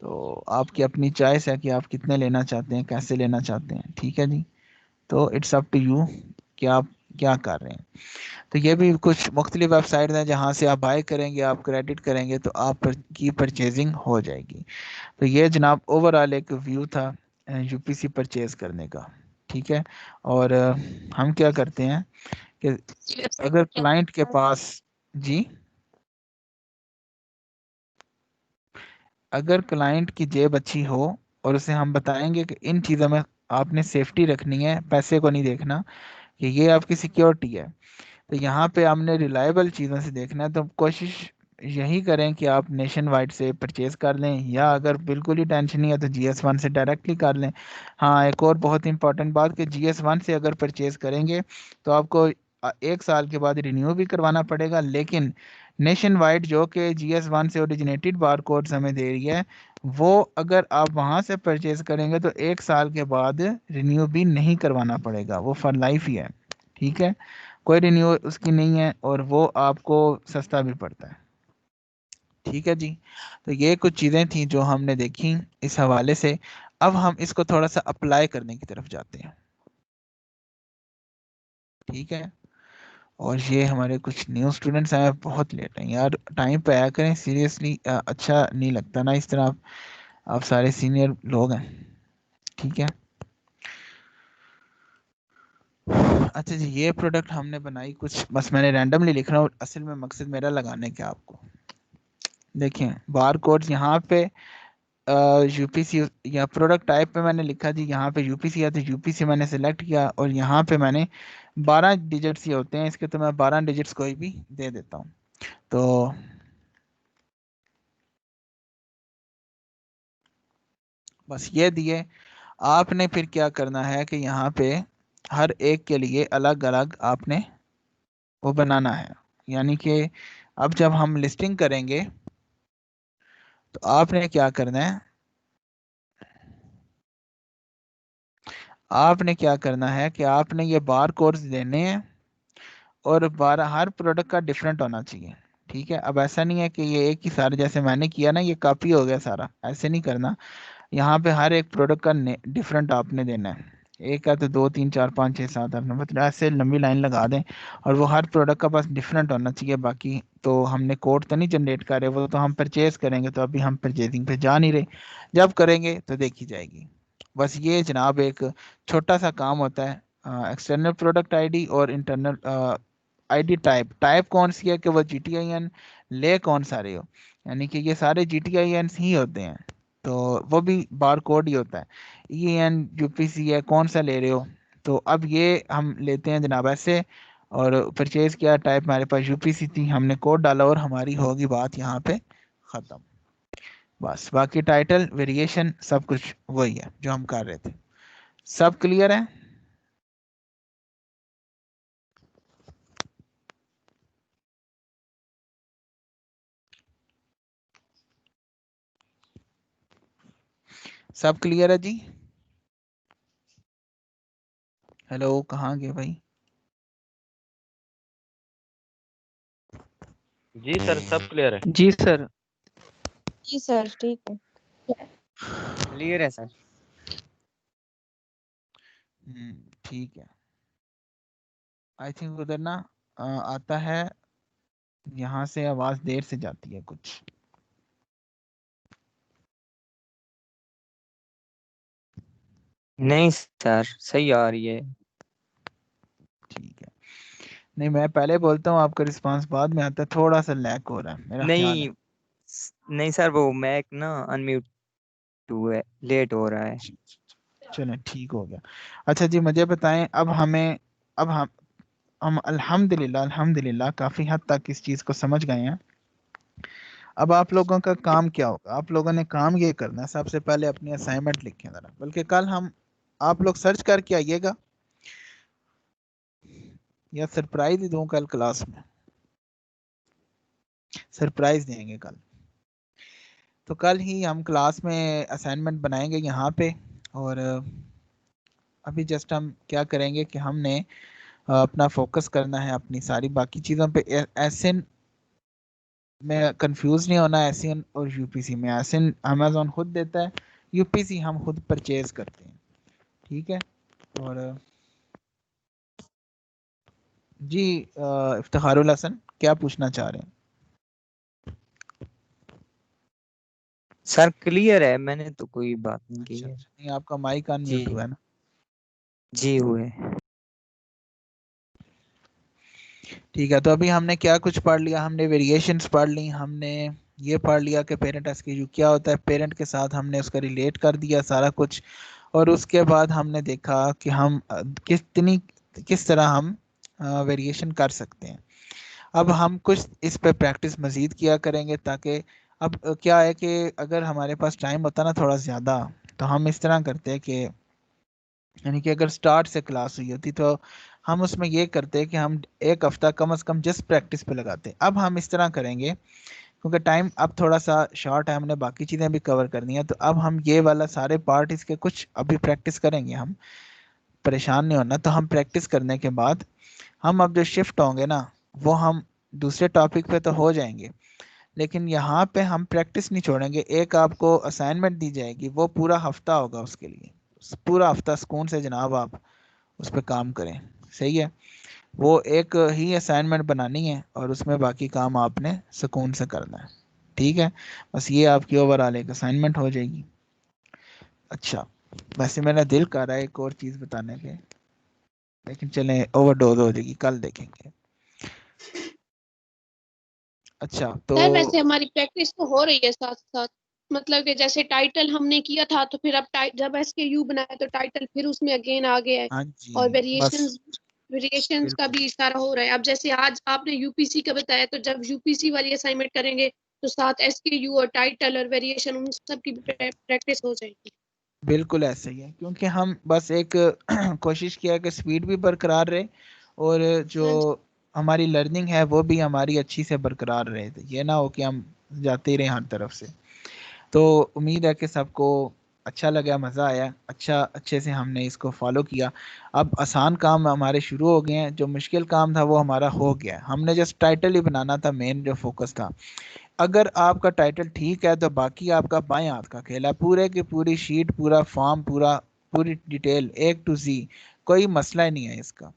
تو آپ کی اپنی چوائس ہے کہ آپ کتنے لینا چاہتے ہیں, کیسے لینا چاہتے ہیں, ٹھیک ہے جی. تو اٹس اپ ٹو یو کہ آپ کیا کر رہے ہیں. تو یہ بھی کچھ مختلف ویب سائٹس ہیں جہاں سے آپ بائی کریں گے, آپ کریڈٹ کریں گے تو آپ کی پرچیزنگ ہو جائے گی. تو یہ جناب اوور آل ایک ویو تھا UPC پرچیز کرنے کا, ٹھیک ہے. اور ہم کیا کرتے ہیں کہ اگر کلائنٹ کے پاس, جی اگر کلائنٹ کی جیب اچھی ہو اور اسے ہم بتائیں گے کہ ان چیزوں میں آپ نے سیفٹی رکھنی ہے, پیسے کو نہیں دیکھنا, کہ یہ آپ کی سیکیورٹی ہے, تو یہاں پہ ہم نے ریلائبل چیزوں سے دیکھنا ہے. تو کوشش یہی کریں کہ آپ نیشن وائڈ سے پرچیز کر لیں, یا اگر بالکل ہی ٹینشن نہیں ہے تو GS1 سے ڈائریکٹلی کر لیں. ہاں ایک اور بہت امپورٹنٹ بات کہ GS1 سے اگر پرچیز کریں گے تو آپ کو 1 سال کے بعد رینیو بھی کروانا پڑے گا, لیکن نیشن وائڈ جو کہ GS1 سے اوریجنیٹڈ بار کوڈز ہمیں دے رہی ہے, وہ اگر آپ وہاں سے پرچیز کریں گے تو 1 سال کے بعد رینیو بھی نہیں کروانا پڑے گا, وہ فار لائف ہی ہے, ٹھیک ہے. کوئی رینیو اس کی نہیں ہے اور وہ آپ کو سستا بھی پڑتا ہے, ٹھیک ہے جی. تو یہ کچھ چیزیں تھیں جو ہم نے دیکھی اس حوالے سے. اب ہم اس کو تھوڑا سا اپلائی کرنے کی طرف جاتے ہیں, ٹھیک ہے. اور یہ ہمارے کچھ نیو اسٹوڈنٹس آئے, بہت لیٹ ہیں یار, ٹائم پہ آیا کریں سیریسلی, اچھا نہیں لگتا نا اس طرح, آپ سارے سینئر لوگ ہیں, ٹھیک ہے. اچھا جی, یہ پروڈکٹ ہم نے بنائی کچھ, بس میں نے رینڈملی لکھ رہا ہوں, اصل میں مقصد میرا لگانے کا آپ کو. دیکھیں بار کوڈ یہاں پہ UPC یا پروڈکٹ ٹائپ پہ میں نے لکھا جی, یہاں پہ UPC ہے تو UPC میں نے سلیکٹ کیا, اور یہاں پہ میں نے 12 ڈیجٹس ہی ہوتے ہیں اس کے, تو میں 12 ڈیجٹس کوئی بھی دے دیتا ہوں. تو بس یہ دیے, آپ نے پھر کیا کرنا ہے کہ یہاں پہ ہر ایک کے لیے الگ الگ آپ نے وہ بنانا ہے. یعنی کہ اب جب ہم لسٹنگ کریں گے تو آپ نے کیا کرنا ہے, آپ نے کیا کرنا ہے کہ آپ نے یہ بار کوڈز دینے ہیں, اور ہر پروڈکٹ کا ڈفرینٹ ہونا چاہیے, ٹھیک ہے. اب ایسا نہیں ہے کہ یہ ایک ہی سارا, جیسے میں نے کیا نا یہ کاپی ہو گیا سارا, ایسے نہیں کرنا. یہاں پہ ہر ایک پروڈکٹ کا ڈفرینٹ آپ نے دینا ہے. ایک ہے تو 2 3 4 5 6 7 8 9, مطلب ایسے لمبی لائن لگا دیں, اور وہ ہر پروڈکٹ کا پاس ڈفرینٹ ہونا چاہیے. باقی تو ہم نے کوڈ تو نہیں جنریٹ کر رہے, وہ تو ہم پرچیز کریں گے, تو ابھی ہم پرچیزنگ پہ جا نہیں رہے, جب کریں گے تو دیکھی جائے گی. بس یہ جناب ایک چھوٹا سا کام ہوتا ہے. ایکسٹرنل پروڈکٹ ID اور انٹرنل ID ٹائپ کون سی ہے کہ وہ GTIN لے کون سا رہے ہو, یعنی کہ یہ سارے GTINs ہی ہوتے ہیں, تو وہ بھی بار کوڈ ہی ہوتا ہے. EN UPC ہے کون سا لے رہے ہو, تو اب یہ ہم لیتے ہیں جناب ایسے, اور پرچیز کیا, ٹائپ ہمارے پاس UPC تھی, ہم نے کوڈ ڈالا اور ہماری ہوگی بات یہاں پہ ختم. بس باقی ٹائٹل ویریشن سب کچھ وہی ہے جو ہم کر رہے تھے. سب کلیئر ہے؟ سب کلیئر ہے جی؟ ہیلو, کہاں گئے بھائی؟ جی سر سب کلیئر ہے. جی سر. جی سر ٹھیک ہے. کلیئر ہے سر. ٹھیک ہے. آئی تھنک ادھر نا آتا ہے, یہاں سے آواز دیر سے جاتی ہے کچھ. نہیں سر صحیح آ رہی ہے. ٹھیک ہے. نہیں میں پہلے بولتا ہوں آپ کا رسپانس بعد میں آتا ہے, تھوڑا سا لیک ہو رہا ہے میرا خیال ہے. نہیں سر وہ میک نا انمیوٹ ہے, لیٹ ہو رہا ہے. چلیں ٹھیک ہو گیا. اچھا جی مجھے بتائیں اب ہم الحمدللہ کافی حد تک اس چیز کو سمجھ گئے ہیں. اب آپ لوگوں کا کام کیا ہوگا؟ آپ لوگوں نے کام یہ کرنا ہے, سب سے پہلے اپنی اسائنمنٹ لکھیں ذرا, بلکہ کل آپ لوگ سرچ کر کے آئیے گا یا سرپرائز ہی دوں کل کلاس میں؟ سرپرائز دیں گے کل. تو کل ہی ہم کلاس میں اسائنمنٹ بنائیں گے یہاں پہ, اور ابھی جسٹ ہم کیا کریں گے کہ ہم نے اپنا فوکس کرنا ہے اپنی ساری باقی چیزوں پہ. ایسن میں کنفیوز نہیں ہونا, ایسن اور یو پی سی میں. ایسن امیزون خود دیتا ہے, یو پی سی ہم خود پرچیز کرتے ہیں. ٹھیک ہے. اور جی افتخار الحسن کیا پوچھنا چاہ رہے ہیں؟ سر کلیئر ہے, میں نے تو کوئی بات نہیں کی اچھا ہے. نہیں آپ کا مائک ان جی میوٹ ہوا ہے نا. جی ہوئے. ٹھیک ہے. تو ابھی ہم نے کیا کچھ پڑھ لیا؟ ہم نے ویریشنز پڑھ لی, ہم نے یہ پڑھ لیا کہ پیرنٹ ایس کے یو کیا ہوتا ہے, پیرنٹ کے ساتھ ہم نے اس کا ریلیٹ کر دیا سارا کچھ, اور اس کے بعد ہم نے دیکھا کہ ہم کس طرح ہم ویریشن کر سکتے ہیں. اب ہم کچھ اس پہ پریکٹس مزید کیا کریں گے, تاکہ اب کیا ہے کہ اگر ہمارے پاس ٹائم ہوتا نا تھوڑا زیادہ, تو ہم اس طرح کرتے کہ یعنی کہ اگر سٹارٹ سے کلاس ہوئی ہوتی تو ہم اس میں یہ کرتے کہ ہم ایک ہفتہ کم از کم جس پریکٹس پہ لگاتے. اب ہم اس طرح کریں گے کیونکہ ٹائم اب تھوڑا سا شارٹ ہے, ہم نے باقی چیزیں بھی کور کرنی ہیں, تو اب ہم یہ والا سارے پارٹ اس کے کچھ ابھی پریکٹس کریں گے. ہم پریشان نہیں ہونا. تو ہم پریکٹس کرنے کے بعد ہم اب جو شفٹ ہوں گے نا, وہ ہم دوسرے ٹاپک پہ تو ہو جائیں گے, لیکن یہاں پہ ہم پریکٹس نہیں چھوڑیں گے. ایک آپ کو اسائنمنٹ دی جائے گی, وہ پورا ہفتہ ہوگا اس کے لیے, پورا ہفتہ سکون سے جناب آپ اس پہ کام کریں. صحیح ہے. وہ ایک ہی اسائنمنٹ بنانی ہے اور اس میں باقی کام آپ نے سکون سے کرنا ہے. ٹھیک ہے. بس یہ آپ کی اوور آل ایک اسائنمنٹ ہو جائے گی. اچھا ویسے میرا دل کر رہا ہے ایک اور چیز بتانے کے, لیکن چلیں اوور ڈوز ہو جائے گی, کل دیکھیں گے. اچھا تو سر ویسے ہماری پریکٹس تو ہو رہی ہے ساتھ ساتھ, مطلب کہ جیسے ٹائٹل ہم نے کیا تھا تو پھر اب جب ایس کے یو بنایا تو ٹائٹل پھر اس میں اگین آ گیا ہے, ہاں جی اور بس ویریشنز کا بالکل بھی اشارہ ہو رہا ہے. اب جیسے آج آپ نے یو پی سی کا بتایا, تو جب یو پی سی والی اسائنمنٹ کریں گے تو ساتھ ایس کے یو اور ٹائٹل اور ویریشن ان سب کی پریکٹس ہو جائے گی. بالکل ایسا ہی ہے, کیونکہ ہم بس ایک کوشش کیا کہ سپیڈ بھی برقرار رہے اور جو ہاں جی. ہماری لرننگ ہے وہ بھی ہماری اچھی سے برقرار رہے. یہ نہ ہو کہ ہم جاتے ہی رہیں ہر طرف سے. تو امید ہے کہ سب کو اچھا لگا, مزہ آیا, اچھے سے ہم نے اس کو فالو کیا. اب آسان کام ہمارے شروع ہو گئے ہیں, جو مشکل کام تھا وہ ہمارا ہو گیا. ہم نے جسٹ ٹائٹل ہی بنانا تھا, مین جو فوکس تھا. اگر آپ کا ٹائٹل ٹھیک ہے تو باقی آپ کا بائیں ہاتھ کا کھیل ہے. پورے کی پوری شیٹ, پورا فارم, پوری ڈیٹیل ایک ٹو زی, کوئی مسئلہ ہی نہیں ہے اس کا.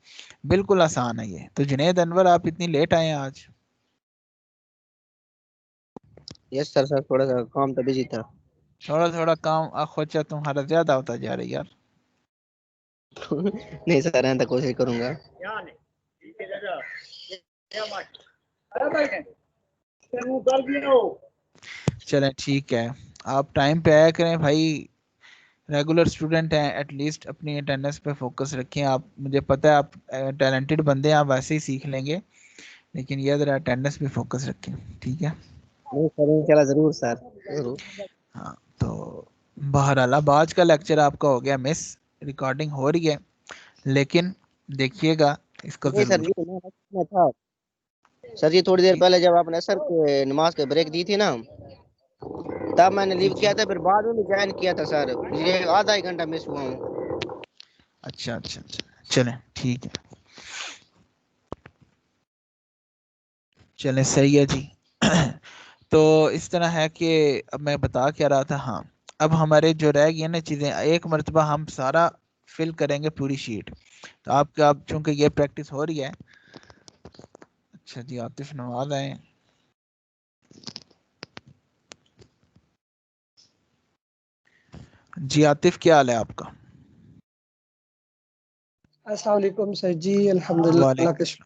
بالکل آسان ہے یہ. تو جنید انور آپ اتنی لیٹ آئے ہیں آج؟ یس سر تھوڑا سا کام تو بزی تھا. تھوڑا کام خوچا تمہارا زیادہ ہوتا جا رہا ہے یار. نہیں سر میں تو کوشش کروں گا. چلیں ٹھیک ہے, آپ ٹائم پہ آیا کریں بھائی, ریگولر اسٹوڈنٹ ہیں, ایٹ لیسٹ اپنی اٹینڈنس پہ فوکس رکھیں. آپ مجھے پتہ ہے آپ ٹیلنٹڈ بندے ہیں, آپ ویسے ہی سیکھ لیں گے, لیکن یہ ذرا اٹینڈنس پہ فوکس رکھیں. ٹھیک ہے. نہیں سر انشاءاللہ ضرور سر ضرور. ہاں تو بہرحال اب آج کا لیکچر آپ کا ہو گیا مس, ریکارڈنگ ہو رہی ہے لیکن دیکھیے گا اس کو نہیں سر ضرور. جی میں تھا سر جی, تھوڑی دیر جی پہلے جب آپ نے اثر کے نماز کے بریک دی تھی نا, تب میں نے جی لیو جی کیا تھا, پھر بعد میں جوائن کیا تھا سر. یہ آدھا ایک گھنٹہ مس ہوا ہوں. اچھا چلیں ٹھیک ہے. چلیں صحیح ہے جی. تو اس طرح ہے کہ اب میں بتا کیا رہا تھا, ہاں اب ہمارے جو رہ گئی نا چیزیں, ایک مرتبہ ہم سارا فل کریں گے پوری شیٹ. تو آپ کا اب چونکہ یہ پریکٹس ہو رہی ہے. اچھا جی عاطف نواز آئے. جی عاطف کیا حال ہے آپ کا؟ السلام علیکم سر جی، الحمدللہ اللہ وعلیکم کا شکر۔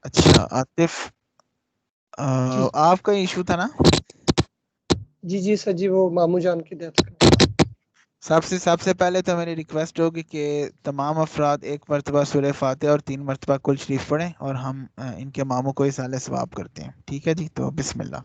اچھا عاطف، جی آپ کا ایشو تھا نا؟ جی جی سر جی، وہ ماموں جان کی ڈیتھ کا۔ سب سے پہلے تو میری ریکویسٹ ہوگی کہ تمام افراد ایک مرتبہ سورہ فاتحہ اور 3 مرتبہ کل شریف پڑھیں، اور ہم ان کے ماموں کو اصالہ ثواب کرتے ہیں، ٹھیک ہے جی؟ تو بسم اللہ۔